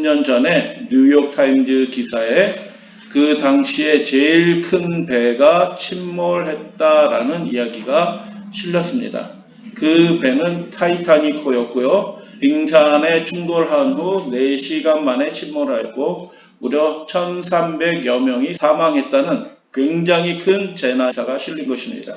10년 전에 뉴욕타임즈 기사에 그 당시에 제일 큰 배가 침몰했다라는 이야기가 실렸습니다. 그 배는 타이타니코였고요. 빙산에 충돌한 후 4시간 만에 침몰하였고 무려 1,300여 명이 사망했다는 굉장히 큰 재난사가 실린 것입니다.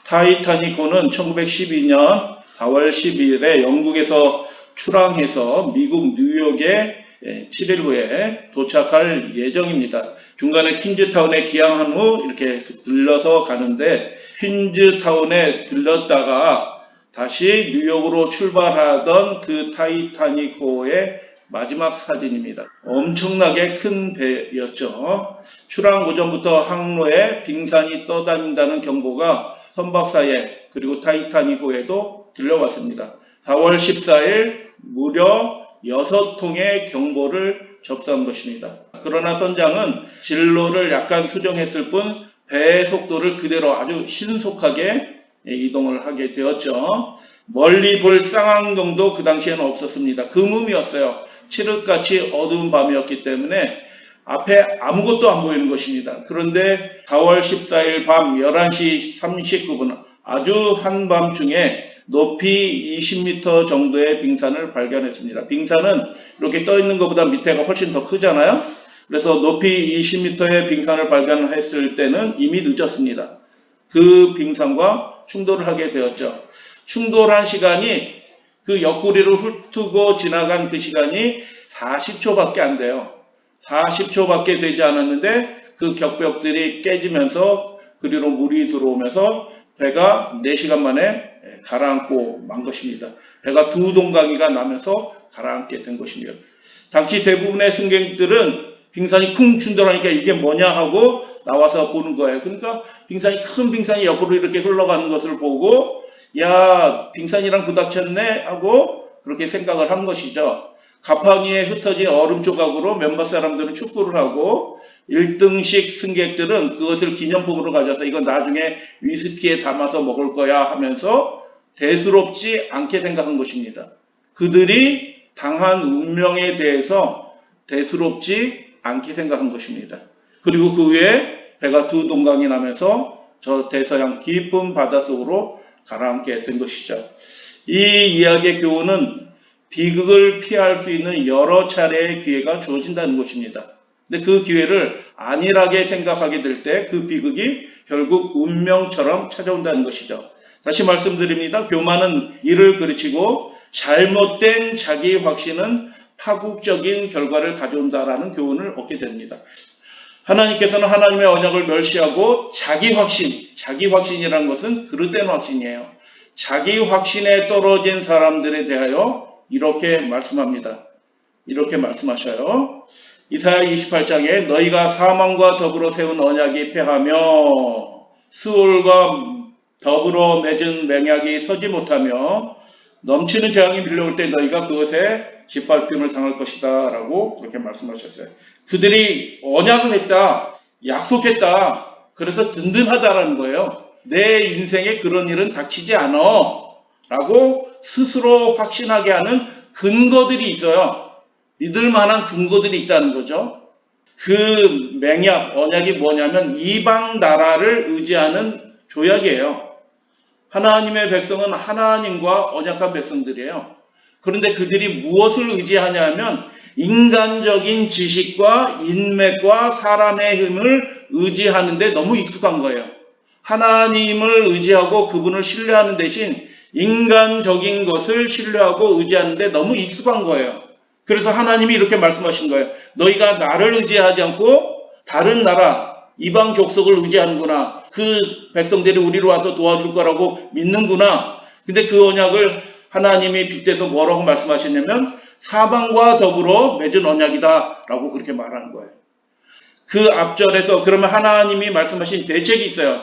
타이타니코는 1912년 4월 10일에 영국에서 출항해서 미국 뉴욕에 7일 후에 도착할 예정입니다. 중간에 퀸즈타운에 기항한 후 이렇게 들러서 가는데 퀸즈타운에 들렀다가 다시 뉴욕으로 출발하던 그 타이타니코의 마지막 사진입니다. 엄청나게 큰 배였죠. 출항 오전부터 항로에 빙산이 떠다닌다는 경보가 선박사에 그리고 타이타니코에도 들려왔습니다. 4월 14일 무려 6통의 경보를 접수한 것입니다. 그러나 선장은 진로를 약간 수정했을 뿐 배의 속도를 그대로 아주 신속하게 이동을 하게 되었죠. 멀리 볼 쌍안경도 그 당시에는 없었습니다. 금음이었어요. 칠흑같이 어두운 밤이었기 때문에 앞에 아무것도 안 보이는 것입니다. 그런데 4월 14일 밤 11시 39분 아주 한밤중에 높이 20m 정도의 빙산을 발견했습니다. 빙산은 이렇게 떠 있는 것보다 밑에가 훨씬 더 크잖아요. 그래서 높이 20m의 빙산을 발견했을 때는 이미 늦었습니다. 그 빙산과 충돌을 하게 되었죠. 충돌한 시간이 그 옆구리를 훑고 지나간 그 시간이 40초밖에 안 돼요. 40초밖에 되지 않았는데 그 격벽들이 깨지면서 그리로 물이 들어오면서 배가 4시간 만에 가라앉고 만 것입니다. 배가 두 동강이가 나면서 가라앉게 된 것입니다. 당시 대부분의 승객들은 빙산이 쿵 충돌하니까 이게 뭐냐 하고 나와서 보는 거예요. 그러니까 큰 빙산이 옆으로 이렇게 흘러가는 것을 보고 야, 빙산이랑 부닥쳤네 하고 그렇게 생각을 한 것이죠. 가판위에 흩어진 얼음 조각으로 몇몇 사람들은 축구를 하고 1등식 승객들은 그것을 기념품으로 가져서 이건 나중에 위스키에 담아서 먹을 거야 하면서 대수롭지 않게 생각한 것입니다. 그들이 당한 운명에 대해서 대수롭지 않게 생각한 것입니다. 그리고 그 후에 배가 두 동강이 나면서 저 대서양 깊은 바닷속으로 가라앉게 된 것이죠. 이 이야기의 교훈은 비극을 피할 수 있는 여러 차례의 기회가 주어진다는 것입니다. 근데 그 기회를 안일하게 생각하게 될 때 그 비극이 결국 운명처럼 찾아온다는 것이죠. 다시 말씀드립니다. 교만은 이를 그르치고 잘못된 자기 확신은 파국적인 결과를 가져온다라는 교훈을 얻게 됩니다. 하나님께서는 하나님의 언약을 멸시하고 자기 확신이라는 것은 그릇된 확신이에요. 자기 확신에 떨어진 사람들에 대하여 이렇게 말씀합니다. 이렇게 말씀하셔요. 이사야 28장에 너희가 사망과 더불어 세운 언약이 패하며 스올과 더불어 맺은 맹약이 서지 못하며 넘치는 재앙이 밀려올 때 너희가 그것에 짓밟힘을 당할 것이다 라고 그렇게 말씀하셨어요. 그들이 언약을 했다, 약속했다, 그래서 든든하다라는 거예요. 내 인생에 그런 일은 닥치지 않아 라고 스스로 확신하게 하는 근거들이 있어요. 믿을 만한 근거들이 있다는 거죠. 그 맹약, 언약이 뭐냐면 이방 나라를 의지하는 조약이에요. 하나님의 백성은 하나님과 언약한 백성들이에요. 그런데 그들이 무엇을 의지하냐면 인간적인 지식과 인맥과 사람의 힘을 의지하는데 너무 익숙한 거예요. 하나님을 의지하고 그분을 신뢰하는 대신 인간적인 것을 신뢰하고 의지하는데 너무 익숙한 거예요. 그래서 하나님이 이렇게 말씀하신 거예요. 너희가 나를 의지하지 않고 다른 나라, 이방 족속을 의지하는구나. 그 백성들이 우리로 와서 도와줄 거라고 믿는구나. 근데 그 언약을 하나님이 빗대서 뭐라고 말씀하셨냐면 사방과 더불어 맺은 언약이다 라고 그렇게 말하는 거예요. 그 앞절에서 그러면 하나님이 말씀하신 대책이 있어요.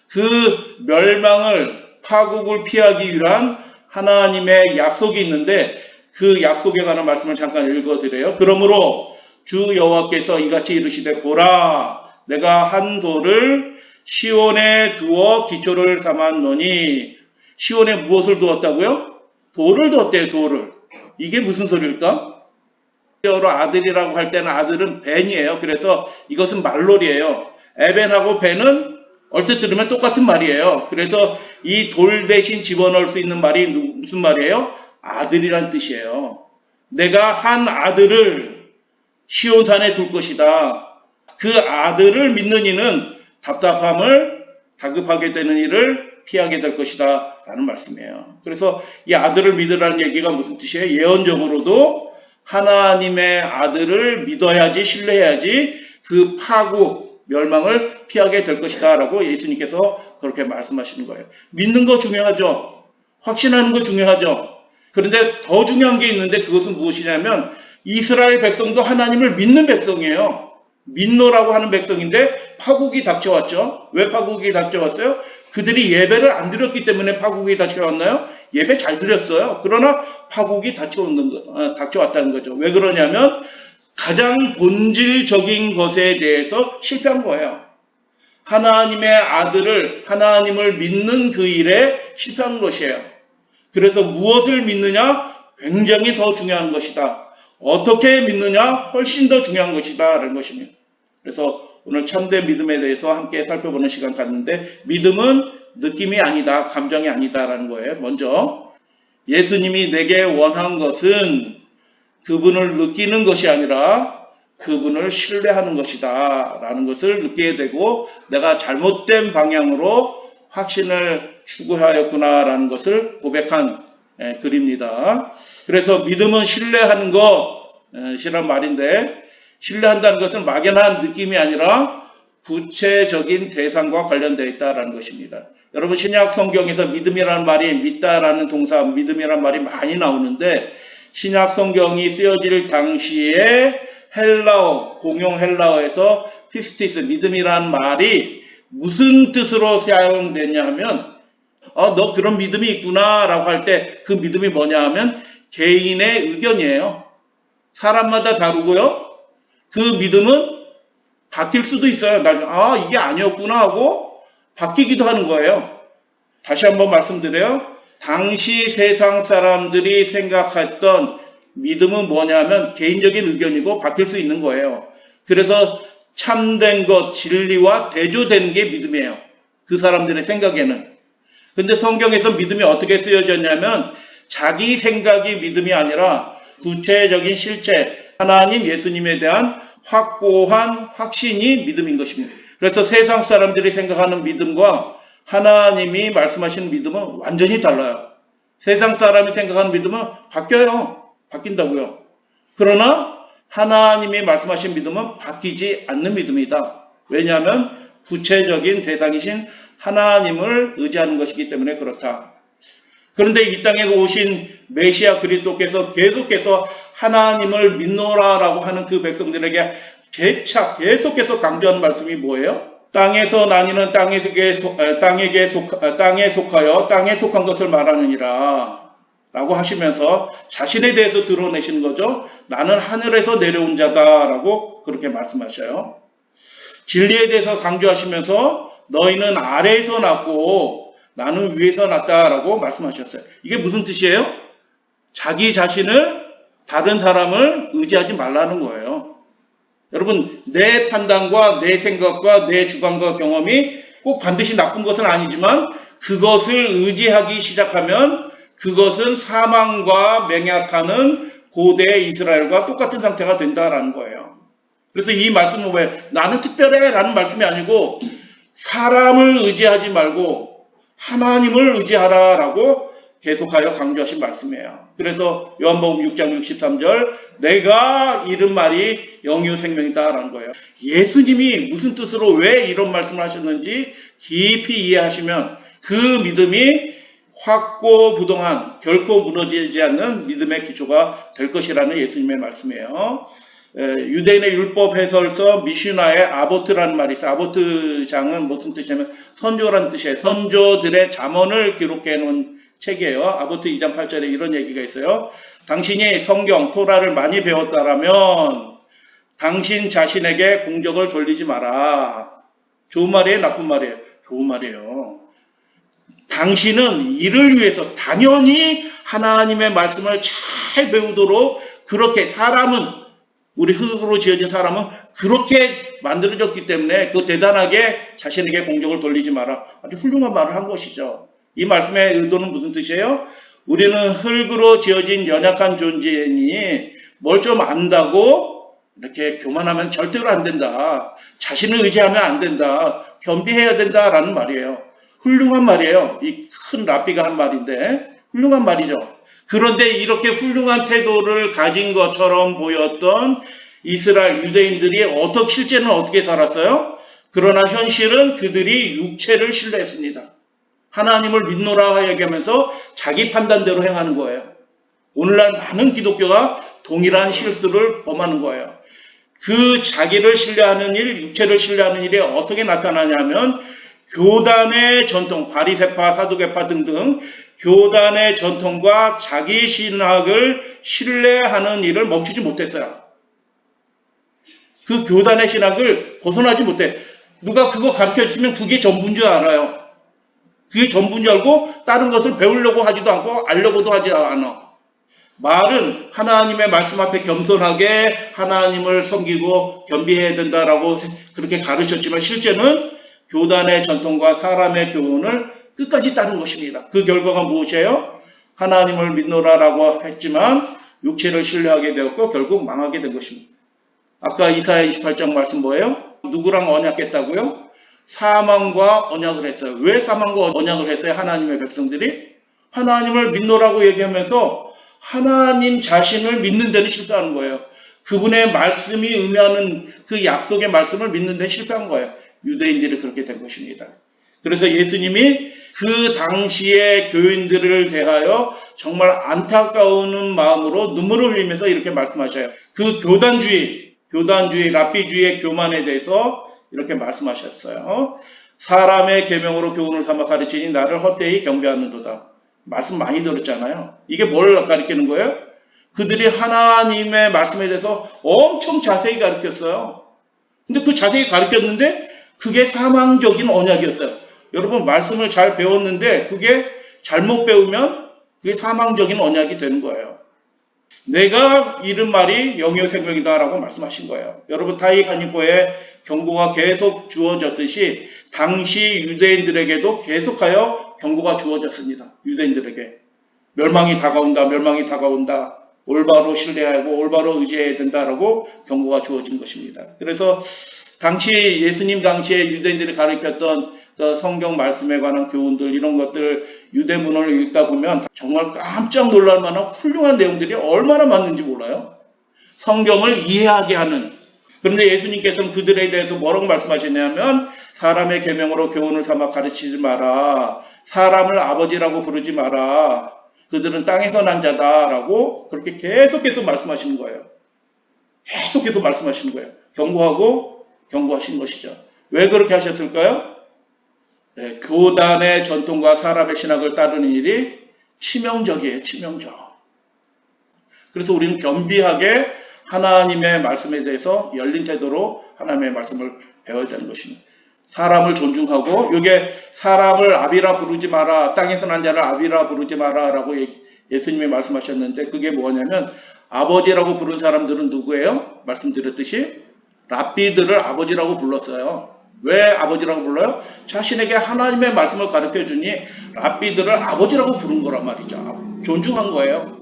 그 멸망을 파국을 피하기 위한 하나님의 약속이 있는데 그 약속에 관한 말씀을 잠깐 읽어드려요. 그러므로 주 여호와께서 이같이 이르시되 보라 내가 한 돌을 시온에 두어 기초를 삼았노니 시온에 무엇을 두었다고요? 돌을 두었대요. 돌을. 이게 무슨 소리일까? 여러 아들이라고 할 때는 아들은 벤이에요. 그래서 이것은 말놀이에요. 에벤하고 벤은 얼핏 들으면 똑같은 말이에요. 그래서 이 돌 대신 집어넣을 수 있는 말이 무슨 말이에요? 아들이란 뜻이에요. 내가 한 아들을 시온산에 둘 것이다. 그 아들을 믿는 이는 답답함을 다급하게 되는 일을 피하게 될 것이다 라는 말씀이에요. 그래서 이 아들을 믿으라는 얘기가 무슨 뜻이에요? 예언적으로도 하나님의 아들을 믿어야지, 신뢰해야지 그 파국, 멸망을 피하게 될 것이다 라고 예수님께서 그렇게 말씀하시는 거예요. 믿는 거 중요하죠. 확신하는 거 중요하죠. 그런데 더 중요한 게 있는데 그것은 무엇이냐면 이스라엘 백성도 하나님을 믿는 백성이에요. 믿노라고 하는 백성인데 파국이 닥쳐왔죠. 왜 파국이 닥쳐왔어요? 그들이 예배를 안 드렸기 때문에 파국이 닥쳐왔나요? 예배 잘 드렸어요. 그러나 파국이 닥쳐왔다는 거죠. 왜 그러냐면 가장 본질적인 것에 대해서 실패한 거예요. 하나님의 아들을, 하나님을 믿는 그 일에 실패한 것이에요. 그래서 무엇을 믿느냐? 굉장히 더 중요한 것이다. 어떻게 믿느냐? 훨씬 더 중요한 것이다. 라는 것입니다. 그래서 오늘 참된 믿음에 대해서 함께 살펴보는 시간 갖는데 믿음은 느낌이 아니다. 감정이 아니다. 라는 거예요. 먼저 예수님이 내게 원한 것은 그분을 느끼는 것이 아니라 그분을 신뢰하는 것이다 라는 것을 느끼게 되고 내가 잘못된 방향으로 확신을 추구하였구나 라는 것을 고백한 글입니다. 그래서 믿음은 신뢰하는 것이란 말인데 신뢰한다는 것은 막연한 느낌이 아니라 구체적인 대상과 관련되어 있다는 것입니다. 여러분 신약 성경에서 믿음이라는 말이 믿다라는 동사 믿음이라는 말이 많이 나오는데 신약 성경이 쓰여질 당시에 헬라어, 공용 헬라어에서 피스티스, 믿음이라는 말이 무슨 뜻으로 사용됐냐 하면 너 그런 믿음이 있구나 라고 할 때 그 믿음이 뭐냐 하면 개인의 의견이에요. 사람마다 다르고요. 그 믿음은 바뀔 수도 있어요. 나중에 이게 아니었구나 하고 바뀌기도 하는 거예요. 다시 한번 말씀드려요. 당시 세상 사람들이 생각했던 믿음은 뭐냐면 개인적인 의견이고 바뀔 수 있는 거예요. 그래서 참된 것, 진리와 대조되는 게 믿음이에요. 그 사람들의 생각에는. 근데 성경에서 믿음이 어떻게 쓰여졌냐면 자기 생각이 믿음이 아니라 구체적인 실체, 하나님, 예수님에 대한 확고한 확신이 믿음인 것입니다. 그래서 세상 사람들이 생각하는 믿음과 하나님이 말씀하시는 믿음은 완전히 달라요. 세상 사람이 생각하는 믿음은 바뀌어요. 바뀐다고요. 그러나 하나님이 말씀하신 믿음은 바뀌지 않는 믿음이다. 왜냐하면 구체적인 대상이신 하나님을 의지하는 것이기 때문에 그렇다. 그런데 이 땅에 오신 메시아 그리스도께서 계속해서 하나님을 믿노라라고 하는 그 백성들에게 재차 계속해서 강조하는 말씀이 뭐예요? 땅에서 나뉘는 땅에 속하여 땅에 속한 것을 말하느니라 라고 하시면서 자신에 대해서 드러내시는 거죠. 나는 하늘에서 내려온 자다 라고 그렇게 말씀하셔요. 진리에 대해서 강조하시면서 너희는 아래에서 났고 나는 위에서 났다 라고 말씀하셨어요. 이게 무슨 뜻이에요? 자기 자신을 다른 사람을 의지하지 말라는 거예요. 여러분 내 판단과 내 생각과 내 주관과 경험이 꼭 반드시 나쁜 것은 아니지만 그것을 의지하기 시작하면 그것은 사망과 맹약하는 고대 이스라엘과 똑같은 상태가 된다라는 거예요. 그래서 이 말씀은 왜 나는 특별해 라는 말씀이 아니고 사람을 의지하지 말고 하나님을 의지하라 라고 계속하여 강조하신 말씀이에요. 그래서 요한복음 6장 63절 내가 이른 말이 영유 생명이다 라는 거예요. 예수님이 무슨 뜻으로 왜 이런 말씀을 하셨는지 깊이 이해하시면 그 믿음이 확고부동한 결코 무너지지 않는 믿음의 기초가 될 것이라는 예수님의 말씀이에요. 유대인의 율법 해설서 미슈나의 아보트라는 말이 있어요. 아보트장은 무슨 뜻이냐면 선조라는 뜻이에요. 선조들의 잠언을 기록해 놓은 책이에요. 아보트 2장 8절에 이런 얘기가 있어요. 당신이 성경, 토라를 많이 배웠다라면 당신 자신에게 공적을 돌리지 마라. 좋은 말이에요? 나쁜 말이에요? 좋은 말이에요. 당신은 이를 위해서 당연히 하나님의 말씀을 잘 배우도록 그렇게 사람은 우리 흙으로 지어진 사람은 그렇게 만들어졌기 때문에 그 대단하게 자신에게 공적을 돌리지 마라. 아주 훌륭한 말을 한 것이죠. 이 말씀의 의도는 무슨 뜻이에요? 우리는 흙으로 지어진 연약한 존재니 뭘 좀 안다고 이렇게 교만하면 절대로 안 된다. 자신을 의지하면 안 된다. 겸비해야 된다라는 말이에요. 훌륭한 말이에요. 이 큰 랍비가 한 말인데 훌륭한 말이죠. 그런데 이렇게 훌륭한 태도를 가진 것처럼 보였던 이스라엘 유대인들이 실제는 어떻게 살았어요? 그러나 현실은 그들이 육체를 신뢰했습니다. 하나님을 믿노라 얘기하면서 자기 판단대로 행하는 거예요. 오늘날 많은 기독교가 동일한 실수를 범하는 거예요. 그 자기를 신뢰하는 일, 육체를 신뢰하는 일이 어떻게 나타나냐면 교단의 전통, 바리새파, 사두개파 등등 교단의 전통과 자기 신학을 신뢰하는 일을 멈추지 못했어요. 그 교단의 신학을 벗어나지 못해. 누가 그거 가르쳐주시면 그게 전부인 줄 알아요. 그게 전부인 줄 알고 다른 것을 배우려고 하지도 않고 알려고도 하지 않아. 말은 하나님의 말씀 앞에 겸손하게 하나님을 섬기고 겸비해야 된다라고 그렇게 가르쳤지만 실제는 교단의 전통과 사람의 교훈을 끝까지 따른 것입니다. 그 결과가 무엇이에요? 하나님을 믿노라라고 했지만 육체를 신뢰하게 되었고 결국 망하게 된 것입니다. 아까 이사야 28장 말씀 뭐예요? 누구랑 언약했다고요? 사망과 언약을 했어요. 왜 사망과 언약을 했어요? 하나님의 백성들이? 하나님을 믿노라고 얘기하면서 하나님 자신을 믿는 데는 실패하는 거예요. 그분의 말씀이 의미하는 그 약속의 말씀을 믿는 데는 실패한 거예요. 유대인들이 그렇게 된 것입니다. 그래서 예수님이 그 당시의 교인들을 대하여 정말 안타까운 마음으로 눈물을 흘리면서 이렇게 말씀하셔요. 그 교단주의, 랍비주의의 교만에 대해서 이렇게 말씀하셨어요. 사람의 계명으로 교훈을 삼아 가르치니 나를 헛되이 경배하는도다. 말씀 많이 들었잖아요. 이게 뭘 가르치는 거예요? 그들이 하나님의 말씀에 대해서 엄청 자세히 가르쳤어요. 근데 그 자세히 가르쳤는데 그게 사망적인 언약이었어요. 여러분 말씀을 잘 배웠는데 그게 잘못 배우면 그게 사망적인 언약이 되는 거예요. 내가 잃은 말이 영이요 생명이다 라고 말씀하신 거예요. 여러분 타이가니코에 경고가 계속 주어졌듯이 당시 유대인들에게도 계속하여 경고가 주어졌습니다. 유대인들에게 멸망이 다가온다. 올바로 신뢰하고 올바로 의지해야 된다라고 경고가 주어진 것입니다. 그래서 예수님 당시에 유대인들이 가르쳤던 성경 말씀에 관한 교훈들 이런 것들 유대문헌을 읽다 보면 정말 깜짝 놀랄 만한 훌륭한 내용들이 얼마나 많은지 몰라요. 성경을 이해하게 하는. 그런데 예수님께서는 그들에 대해서 뭐라고 말씀하셨냐면 사람의 계명으로 교훈을 삼아 가르치지 마라. 사람을 아버지라고 부르지 마라. 그들은 땅에서 난 자다라고 그렇게 계속해서 말씀하시는 거예요. 계속해서 말씀하시는 거예요. 경고하신 것이죠. 왜 그렇게 하셨을까요? 네, 교단의 전통과 사람의 신학을 따르는 일이 치명적이에요. 치명적. 그래서 우리는 겸비하게 하나님의 말씀에 대해서 열린 태도로 하나님의 말씀을 배워야 되는 것입니다. 사람을 존중하고 이게 사람을 아비라 부르지 마라. 땅에서 난 자를 아비라 부르지 마라 라고 예수님이 말씀하셨는데 그게 뭐냐면 아버지라고 부른 사람들은 누구예요? 말씀드렸듯이 랍비들을 아버지라고 불렀어요. 왜 아버지라고 불러요? 자신에게 하나님의 말씀을 가르쳐 주니 랍비들을 아버지라고 부른 거란 말이죠. 존중한 거예요.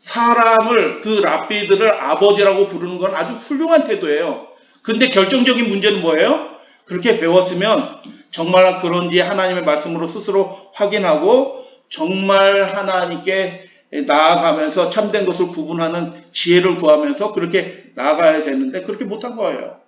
사람을 그 랍비들을 아버지라고 부르는 건 아주 훌륭한 태도예요. 근데 결정적인 문제는 뭐예요? 그렇게 배웠으면 정말 그런지 하나님의 말씀으로 스스로 확인하고 정말 하나님께 나아가면서 참된 것을 구분하는 지혜를 구하면서 그렇게 나아가야 되는데 그렇게 못한 거예요.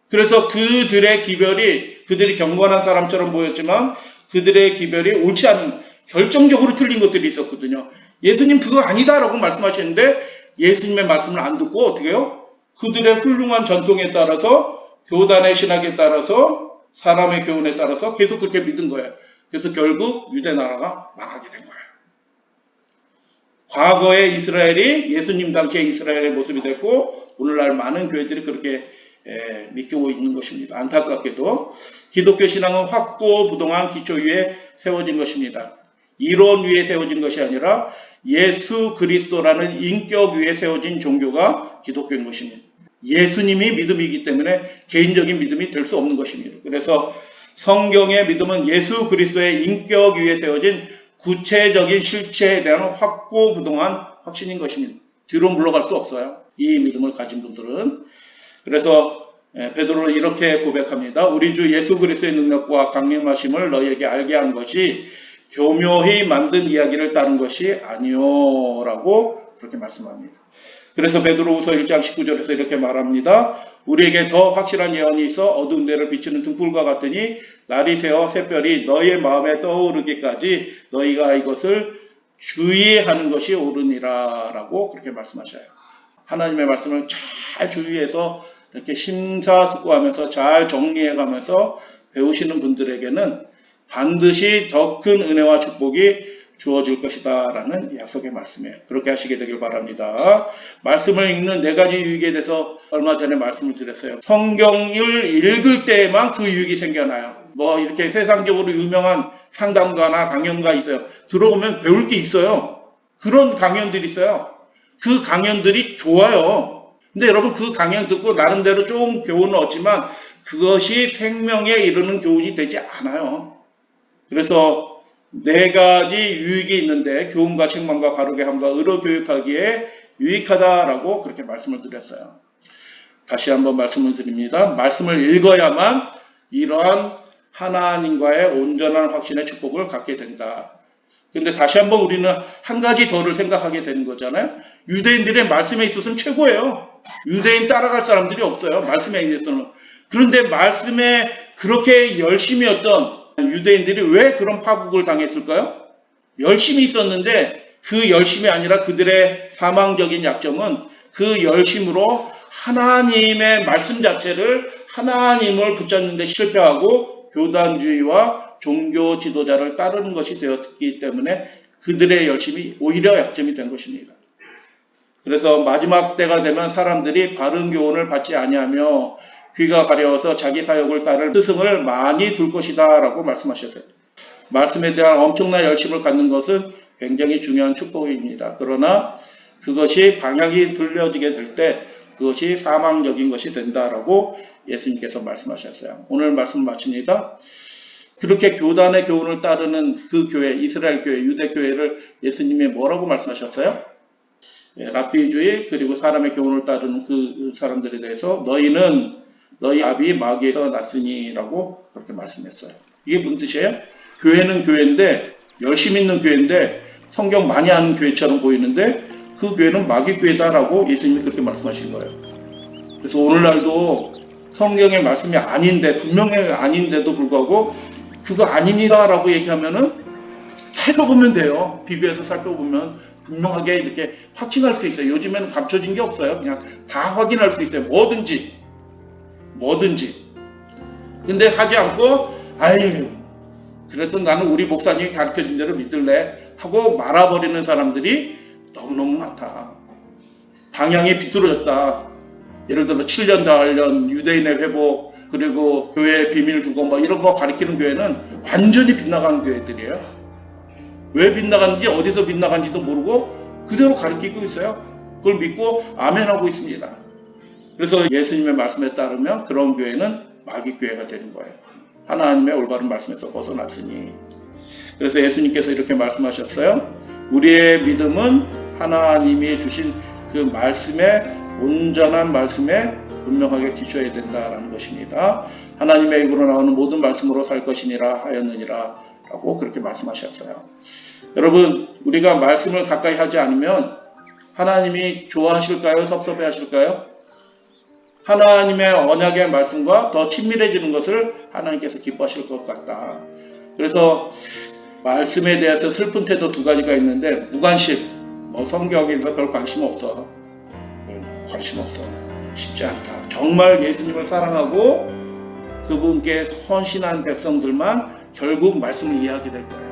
그래서 그들이 경건한 사람처럼 보였지만 그들의 기별이 옳지 않은 결정적으로 틀린 것들이 있었거든요. 예수님 그거 아니다라고 말씀하시는데 예수님의 말씀을 안 듣고 어떻게 해요? 그들의 훌륭한 전통에 따라서 교단의 신학에 따라서 사람의 교훈에 따라서 계속 그렇게 믿은 거예요. 그래서 결국 유대 나라가 망하게 된 거예요. 과거의 이스라엘이 예수님 당시의 이스라엘의 모습이 됐고 오늘날 많은 교회들이 그렇게 믿고 있는 것입니다. 안타깝게도 기독교 신앙은 확고부동한 기초 위에 세워진 것입니다. 이론 위에 세워진 것이 아니라 예수 그리스도라는 인격 위에 세워진 종교가 기독교인 것입니다. 예수님이 믿음이기 때문에 개인적인 믿음이 될 수 없는 것입니다. 그래서 성경의 믿음은 예수 그리스도의 인격 위에 세워진 구체적인 실체에 대한 확고부동한 확신인 것입니다. 뒤로 물러갈 수 없어요. 이 믿음을 가진 분들은. 그래서 베드로는 이렇게 고백합니다. 우리 주 예수 그리스도의 능력과 강림하심을 너희에게 알게 한 것이 교묘히 만든 이야기를 따른 것이 아니오라고 그렇게 말씀합니다. 그래서 베드로후서 1장 19절에서 이렇게 말합니다. 우리에게 더 확실한 예언이 있어 어두운 데를 비추는 등불과 같으니 날이 새어 새별이 너희의 마음에 떠오르기까지 너희가 이것을 주의하는 것이 옳으니라 라고 그렇게 말씀하셔요. 하나님의 말씀을 잘 주의해서 이렇게 심사숙고하면서 잘 정리해가면서 배우시는 분들에게는 반드시 더 큰 은혜와 축복이 주어질 것이다 라는 약속의 말씀이에요. 그렇게 하시게 되길 바랍니다. 말씀을 읽는 4가지 유익에 대해서 얼마 전에 말씀을 드렸어요. 성경을 읽을 때에만 그 유익이 생겨나요. 뭐 이렇게 세상적으로 유명한 상담가나 강연가 있어요. 들어오면 배울 게 있어요. 그런 강연들이 있어요. 그 강연들이 좋아요. 근데 여러분 그 강연 듣고 나름대로 좀 교훈을 얻지만 그것이 생명에 이르는 교훈이 되지 않아요. 그래서 4가지 유익이 있는데 교훈과 책망과 바르게 함과 의로 교육하기에 유익하다라고 그렇게 말씀을 드렸어요. 다시 한번 말씀을 드립니다. 말씀을 읽어야만 이러한 하나님과의 온전한 확신의 축복을 갖게 된다. 그런데 다시 한번 우리는 한 가지 더를 생각하게 되는 거잖아요. 유대인들의 말씀에 있어서는 최고예요. 유대인 따라갈 사람들이 없어요. 말씀에 있어서는. 그런데 말씀에 그렇게 열심이었던 유대인들이 왜 그런 파국을 당했을까요? 열심히 있었는데 그 열심이 아니라 그들의 사망적인 약점은 그 열심으로 하나님의 말씀 자체를 하나님을 붙잡는 데 실패하고 교단주의와 종교 지도자를 따르는 것이 되었기 때문에 그들의 열심이 오히려 약점이 된 것입니다. 그래서 마지막 때가 되면 사람들이 바른 교훈을 받지 아니하며 귀가 가려워서 자기 사욕을 따를 스승을 많이 둘 것이다 라고 말씀하셨어요. 말씀에 대한 엄청난 열심을 갖는 것은 굉장히 중요한 축복입니다. 그러나 그것이 방향이 들려지게 될 때 그것이 사망적인 것이 된다라고 예수님께서 말씀하셨어요. 오늘 말씀 마칩니다. 그렇게 교단의 교훈을 따르는 그 교회, 이스라엘 교회, 유대 교회를 예수님이 뭐라고 말씀하셨어요? 랍비주의 그리고 사람의 교훈을 따르는 그 사람들에 대해서 너희는 너희 아비 마귀에서 났으니 라고 그렇게 말씀했어요. 이게 무슨 뜻이에요? 교회는 교회인데 열심히 있는 교회인데 성경 많이 하는 교회처럼 보이는데 그 교회는 마귀 교회다라고 예수님이 그렇게 말씀하신 거예요. 그래서 오늘날도 성경의 말씀이 아닌데 분명히 아닌데도 불구하고 그거 아닙니다라고 얘기하면은 살펴보면 돼요. 비교해서 살펴보면 분명하게 이렇게 확증할 수 있어요. 요즘에는 감춰진 게 없어요. 그냥 다 확인할 수 있어요. 뭐든지. 근데 하지 않고 아유 그래도 나는 우리 목사님이 가르쳐준 대로 믿을래 하고 말아버리는 사람들이 너무너무 많다. 방향이 비뚤어졌다. 예를 들어 7년 단련 유대인의 회복 그리고 교회의 비밀 주고 뭐 이런 거 가르치는 교회는 완전히 빗나간 교회들이에요. 왜 빗나갔는지 어디서 빗나간지도 모르고 그대로 가르치고 있어요. 그걸 믿고 아멘하고 있습니다. 그래서 예수님의 말씀에 따르면 그런 교회는 마귀 교회가 되는 거예요. 하나님의 올바른 말씀에서 벗어났으니. 그래서 예수님께서 이렇게 말씀하셨어요. 우리의 믿음은 하나님이 주신 그 말씀에 온전한 말씀에 분명하게 기초해야 된다라는 것입니다. 하나님의 입으로 나오는 모든 말씀으로 살 것이니라 하였느니라 라고 그렇게 말씀하셨어요. 여러분 우리가 말씀을 가까이 하지 않으면 하나님이 좋아하실까요? 섭섭해하실까요? 하나님의 언약의 말씀과 더 친밀해지는 것을 하나님께서 기뻐하실 것 같다. 그래서 말씀에 대해서 슬픈 태도 2가지가 있는데 무관심, 성경에서 별 관심 없어. 관심 없어. 쉽지 않다. 정말 예수님을 사랑하고 그분께 헌신한 백성들만 결국 말씀을 이해하게 될 거예요.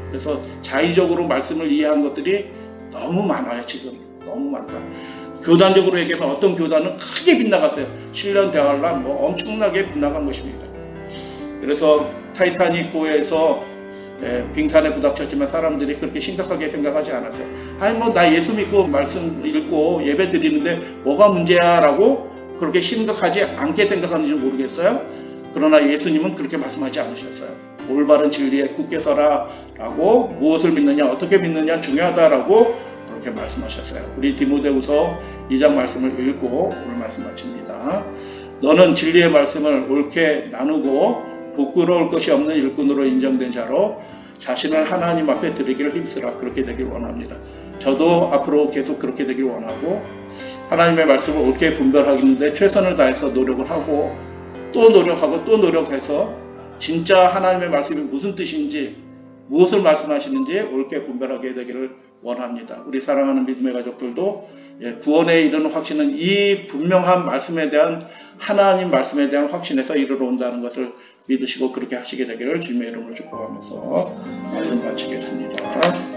그래서 자의적으로 말씀을 이해한 것들이 너무 많아요. 지금 너무 많다. 교단적으로 얘기하면 어떤 교단은 크게 빗나갔어요. 7년 대환란 엄청나게 빗나간 것입니다. 그래서 타이타닉호에서 빙산에 부닥쳤지만 사람들이 그렇게 심각하게 생각하지 않았어요. 아니 뭐 나 예수 믿고 말씀 읽고 예배 드리는데 뭐가 문제야 라고 그렇게 심각하지 않게 생각하는지 모르겠어요. 그러나 예수님은 그렇게 말씀하지 않으셨어요. 올바른 진리에 굳게 서라 라고 무엇을 믿느냐 어떻게 믿느냐 중요하다라고 그렇게 말씀하셨어요. 우리 디모데후서 2장 말씀을 읽고 오늘 말씀 마칩니다. 너는 진리의 말씀을 옳게 나누고 부끄러울 것이 없는 일꾼으로 인정된 자로 자신을 하나님 앞에 드리기를 힘쓰라. 그렇게 되길 원합니다. 저도 앞으로 계속 그렇게 되길 원하고 하나님의 말씀을 옳게 분별하는데 최선을 다해서 노력을 하고 또 노력하고 또 노력해서 진짜 하나님의 말씀이 무슨 뜻인지 무엇을 말씀하시는지 옳게 분별하게 되기를 원합니다. 우리 사랑하는 믿음의 가족들도 구원에 이르는 확신은 이 분명한 말씀에 대한 하나님 말씀에 대한 확신에서 이르러 온다는 것을 믿으시고 그렇게 하시게 되기를 주님의 이름으로 축복하면서 말씀 마치겠습니다.